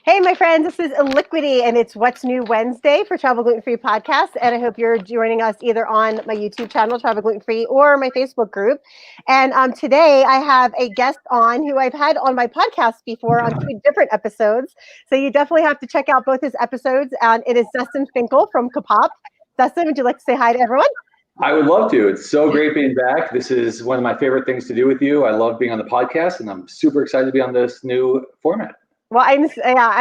Hey, my friends, this is Liquidy, and it's What's New Wednesday for Travel Gluten-free Podcast. And I hope you're joining us either on my YouTube channel, Travel Gluten-free, or my Facebook group. And today I have a guest on who I've had on my podcast before on 2 different episodes. So you definitely have to check out both his episodes. And it is Dustin Finkel from KaPop. Dustin, would you like to say hi to everyone? I would love to. It's so great being back. This is one of my favorite things to do with you. I love being on the podcast, and I'm super excited to be on this new format. Well, I'm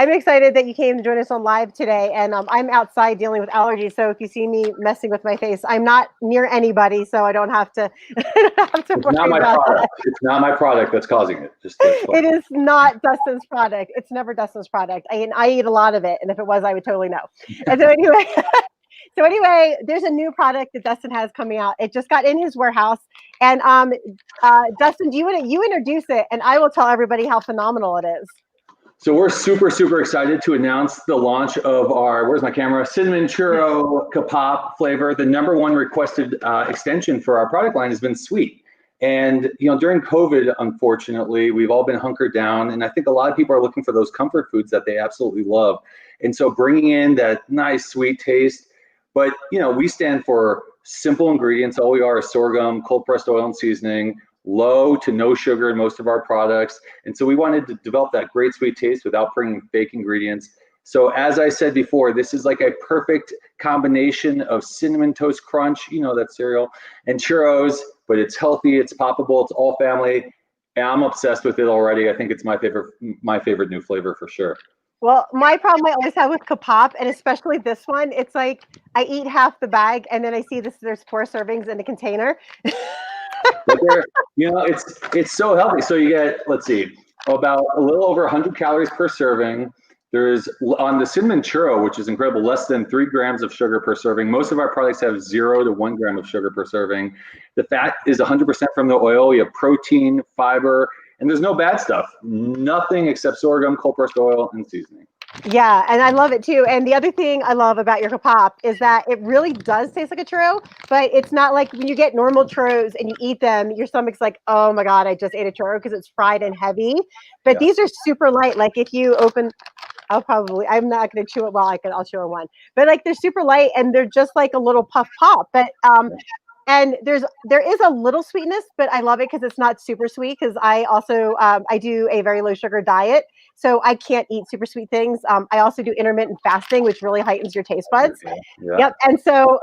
excited that you came to join us on live today, and I'm outside dealing with allergies. So if you see me messing with my face, I'm not near anybody, so I don't have to. It's not my product. It's not my product that's causing it. It is not Dustin's product. It's never Dustin's product. I eat a lot of it, and if it was, I would totally know. And so anyway. So anyway, there's a new product that Dustin has coming out. It just got in his warehouse. And Dustin, you introduce it, and I will tell everybody how phenomenal it is. So we're super, super excited to announce the launch of our, where's my camera, cinnamon churro KaPop flavor. The #1 requested extension for our product line has been sweet. And during COVID, unfortunately, we've all been hunkered down. And I think a lot of people are looking for those comfort foods that they absolutely love. And so bringing in that nice sweet taste. But, we stand for simple ingredients. All we are is sorghum, cold pressed oil and seasoning, low to no sugar in most of our products. And so we wanted to develop that great sweet taste without bringing fake ingredients. So as I said before, this is like a perfect combination of Cinnamon Toast Crunch, that cereal, and churros, but it's healthy, it's poppable, it's all family. And I'm obsessed with it already. I think it's my favorite new flavor for sure. Well, my problem I always have with KaPop, and especially this one, it's like I eat half the bag and then I see there's 4 servings in the container. But it's so healthy. So you get, let's see, about a little over 100 calories per serving. There's on the cinnamon churro, which is incredible, less than 3 grams of sugar per serving. Most of our products have 0 to 1 gram of sugar per serving. The fat is 100% from the oil. You have protein, fiber, and there's no bad stuff. Nothing except sorghum, cold pressed oil, and seasoning. Yeah, and I love it too. And the other thing I love about your KaPop is that it really does taste like a churro, but it's not like when you get normal churros and you eat them, your stomach's like, oh my God, I just ate a churro because it's fried and heavy. But these are super light. Like if you open, I'm not going to chew it. Well, I'll chew it one. But like they're super light and they're just like a little puff pop. But and there is a little sweetness, but I love it because it's not super sweet. Because I also I do a very low sugar diet, so I can't eat super sweet things. I also do intermittent fasting, which really heightens your taste buds. Yeah. Yep. And so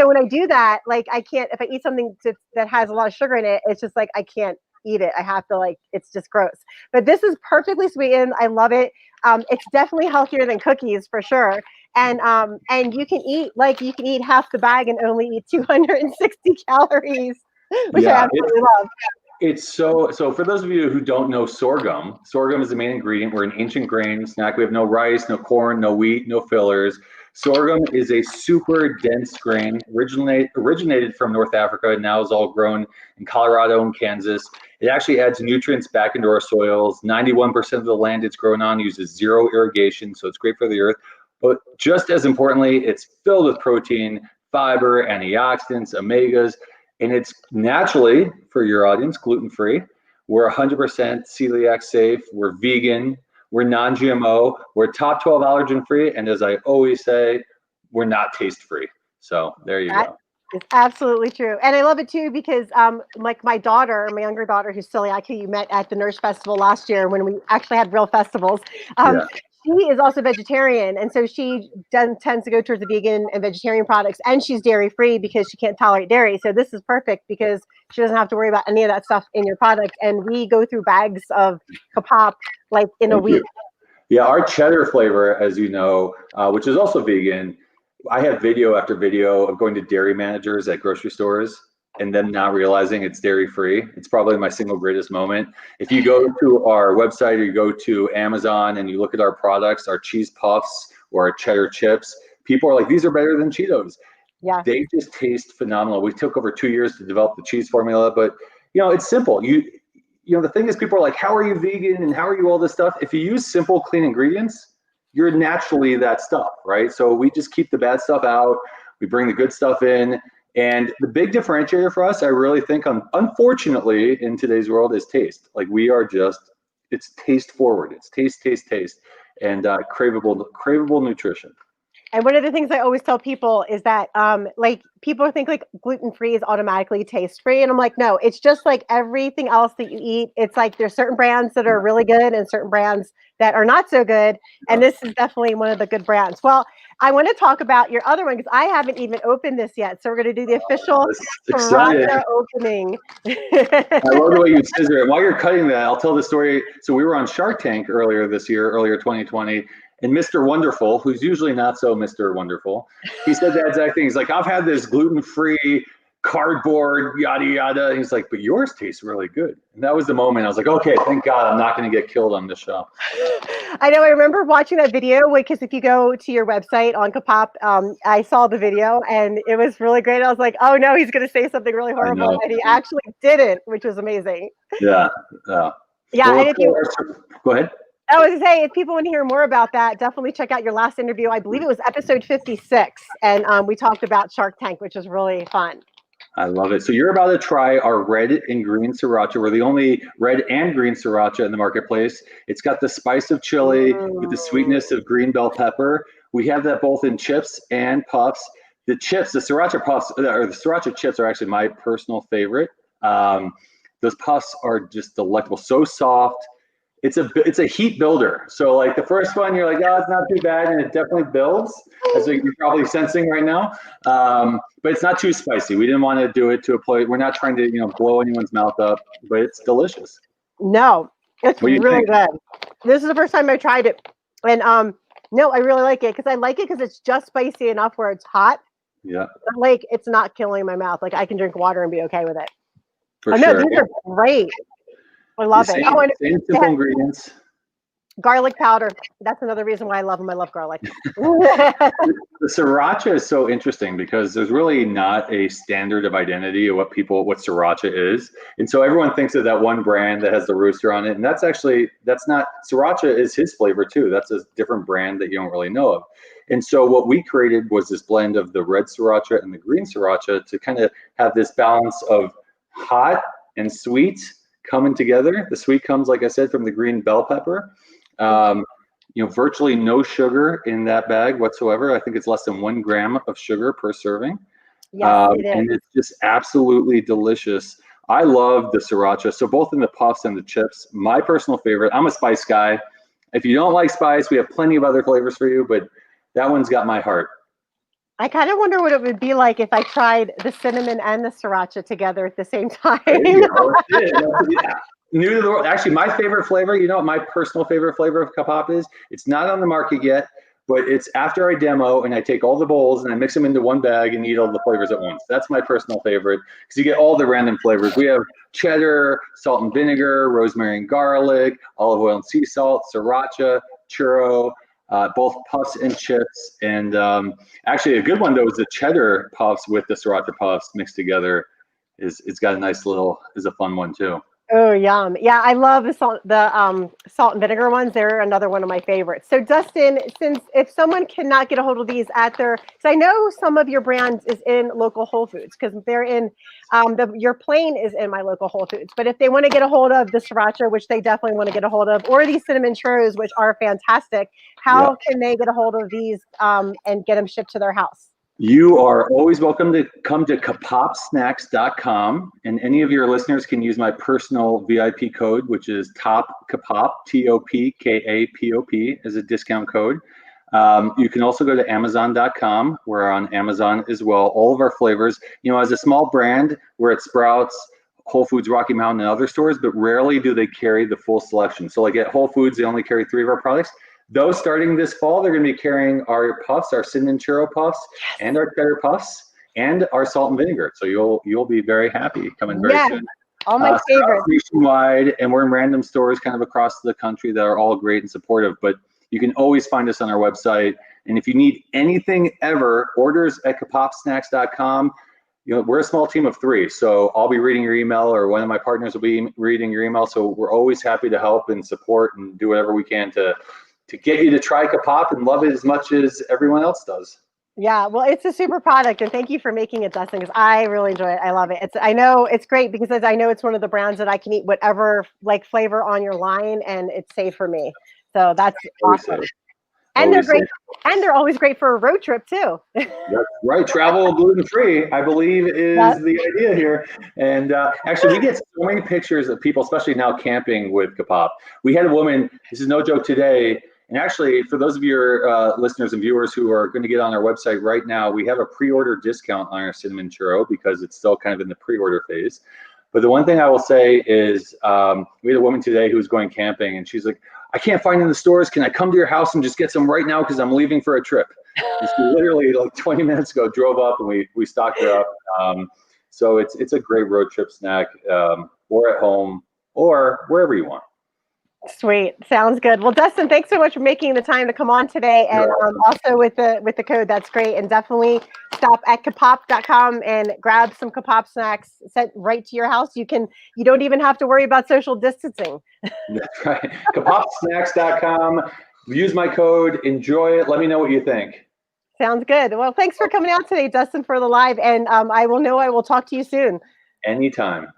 when I do that, like I can't, if I eat something that has a lot of sugar in it, it's just like I can't eat it. I have to it's just gross. But this is perfectly sweetened. I love it. It's definitely healthier than cookies for sure. And you can eat half the bag and only eat 260 calories, which I absolutely love. It's so for those of you who don't know sorghum is the main ingredient. We're an ancient grain snack. We have no rice, no corn, no wheat, no fillers. Sorghum is a super dense grain, originated from North Africa and now is all grown in Colorado and Kansas. It actually adds nutrients back into our soils. 91% of the land it's grown on uses 0 irrigation, so it's great for the earth. But just as importantly, it's filled with protein, fiber, antioxidants, omegas, and it's naturally, for your audience, gluten-free. We're 100% celiac safe. We're vegan. We're non-GMO. We're top 12 allergen-free. And as I always say, we're not taste-free. So there you go. It's absolutely true. And I love it too because like my younger daughter who's celiac, who you met at the Nurse Festival last year when we actually had real festivals, she is also vegetarian. And so she tends to go towards the vegan and vegetarian products, and she's dairy free because she can't tolerate dairy. So this is perfect because she doesn't have to worry about any of that stuff in your product. And we go through bags of KaPop like in a week. Yeah, our cheddar flavor, as you know, which is also vegan, I have video after video of going to dairy managers at grocery stores and them not realizing it's dairy free. It's probably my single greatest moment. If you go to our website or you go to Amazon and you look at our products, our cheese puffs or our cheddar chips, people are like, these are better than Cheetos. Yeah. They just taste phenomenal. We took over 2 years to develop the cheese formula, but it's simple. The thing is, people are like, how are you vegan and how are you all this stuff? If you use simple, clean ingredients, you're naturally that stuff, right? So we just keep the bad stuff out. We bring the good stuff in. And the big differentiator for us, I really think, unfortunately, in today's world is taste. Like we are just, it's taste forward. It's taste, taste, taste. and craveable nutrition. And one of the things I always tell people is that, like, people think like gluten-free is automatically taste-free. And I'm like, no, it's just like everything else that you eat. It's like there's certain brands that are really good and certain brands that are not so good. And this is definitely one of the good brands. Well, I want to talk about your other one because I haven't even opened this yet. So we're going to do the official Sriracha opening. I love the way you scissor it. While you're cutting that, I'll tell the story. So we were on Shark Tank earlier 2020. And Mr. Wonderful, who's usually not so Mr. Wonderful, he said that exact thing. He's like, I've had this gluten-free cardboard, yada, yada. And he's like, but yours tastes really good. And that was the moment I was like, okay, thank God I'm not going to get killed on this show. I know. I remember watching that video because if you go to your website on KaPop, I saw the video and it was really great. I was like, oh no, he's going to say something really horrible. And he actually didn't, which was amazing. Yeah. Yeah. Well, and if you go ahead. I was gonna say, if people want to hear more about that, definitely check out your last interview. I believe it was episode 56, and we talked about Shark Tank, which was really fun. I love it. So you're about to try our red and green Sriracha. We're the only red and green Sriracha in the marketplace. It's got the spice of chili with the sweetness of green bell pepper. We have that both in chips and puffs. The chips, the Sriracha puffs, or the Sriracha chips are actually my personal favorite. Those puffs are just delectable, so soft. It's a heat builder. So like the first one, you're like, oh, it's not too bad, and it definitely builds, as you're probably sensing right now. But it's not too spicy. We didn't want to do it to a point. We're not trying to blow anyone's mouth up, but it's delicious. No, it's really good. This is the first time I tried it, and no, I really like it because I like it because it's just spicy enough where it's hot. Yeah. But like it's not killing my mouth. Like I can drink water and be okay with it. For sure. No, these are great. I love it. Same simple ingredients. Garlic powder. That's another reason why I love them. I love garlic. The Sriracha is so interesting because there's really not a standard of identity of what Sriracha is. And so everyone thinks of that one brand that has the rooster on it. And that's not, Sriracha is his flavor too. That's a different brand that you don't really know of. And so what we created was this blend of the red Sriracha and the green Sriracha to kind of have this balance of hot and sweet coming together. The sweet comes, like I said, from the green bell pepper. Virtually no sugar in that bag whatsoever. I think it's less than 1 gram of sugar per serving. Yes, it is. And it's just absolutely delicious. I love the Sriracha. So both in the puffs and the chips, my personal favorite. I'm a spice guy. If you don't like spice, we have plenty of other flavors for you, but that one's got my heart. I kind of wonder what it would be like if I tried the cinnamon and the Sriracha together at the same time. New to the world. Actually, my favorite flavor, what my personal favorite flavor of KaPop is? It's not on the market yet, but it's after I demo and I take all the bowls and I mix them into one bag and eat all the flavors at once. That's my personal favorite because you get all the random flavors. We have cheddar, salt and vinegar, rosemary and garlic, olive oil and sea salt, Sriracha, Churro, both puffs and chips. And actually a good one though is the cheddar puffs with the Sriracha puffs mixed together. It's got a nice is a fun one too. Oh, yum. Yeah, I love the salt and vinegar ones. They're another one of my favorites. So Dustin, if someone cannot get a hold of these because I know some of your brands is in local Whole Foods because they're in, your plain is in my local Whole Foods. But if they want to get a hold of the Sriracha, which they definitely want to get a hold of, or these cinnamon churros, which are fantastic, how can they get a hold of these and get them shipped to their house? You are always welcome to come to KaPopSnacks.com, and any of your listeners can use my personal VIP code, which is TOPKaPop, TOPKAPOP, as a discount code. You can also go to Amazon.com. We're on Amazon as well. All of our flavors, as a small brand, we're at Sprouts, Whole Foods, Rocky Mountain, and other stores, but rarely do they carry the full selection. So like at Whole Foods, they only carry 3 of our products. Those starting this fall, they're going to be carrying our puffs, our cinnamon churro puffs, and our cheddar puffs, and our salt and vinegar. So you'll be very happy coming very soon. All my favorites. Nationwide, and we're in random stores kind of across the country that are all great and supportive. But you can always find us on our website. And if you need anything ever, orders at KaPopSnacks.com. We're a small team of 3, so I'll be reading your email, or one of my partners will be reading your email. So we're always happy to help and support and do whatever we can to get you to try KaPop and love it as much as everyone else does. Yeah, well, it's a super product, and thank you for making it, Dustin, because I really enjoy it. I love it. I know it's great because I know it's one of the brands that I can eat whatever flavor on your line, and it's safe for me. So that's Always awesome. safe. And they're Always great. safe. And they're always great for a road trip too. That's right. Travel gluten-free, I believe, is the idea here. And actually, we get so many pictures of people, especially now camping with KaPop. We had a woman, this is no joke today, and actually, for those of your listeners and viewers who are going to get on our website right now, we have a pre-order discount on our cinnamon churro because it's still kind of in the pre-order phase. But the one thing I will say is we had a woman today who was going camping, and she's like, I can't find it in the stores. Can I come to your house and just get some right now because I'm leaving for a trip? And she literally, like 20 minutes ago, drove up and we stocked her up. So it's a great road trip snack, or at home, or wherever you want. Sweet. Sounds good. Well, Dustin, thanks so much for making the time to come on today. And also with the code, that's great. And definitely stop at kapop.com and grab some KaPop snacks sent right to your house. You don't even have to worry about social distancing. That's right. KaPopsnacks.com. Use my code. Enjoy it. Let me know what you think. Sounds good. Well, thanks for coming out today, Dustin, for the live. And I will talk to you soon. Anytime.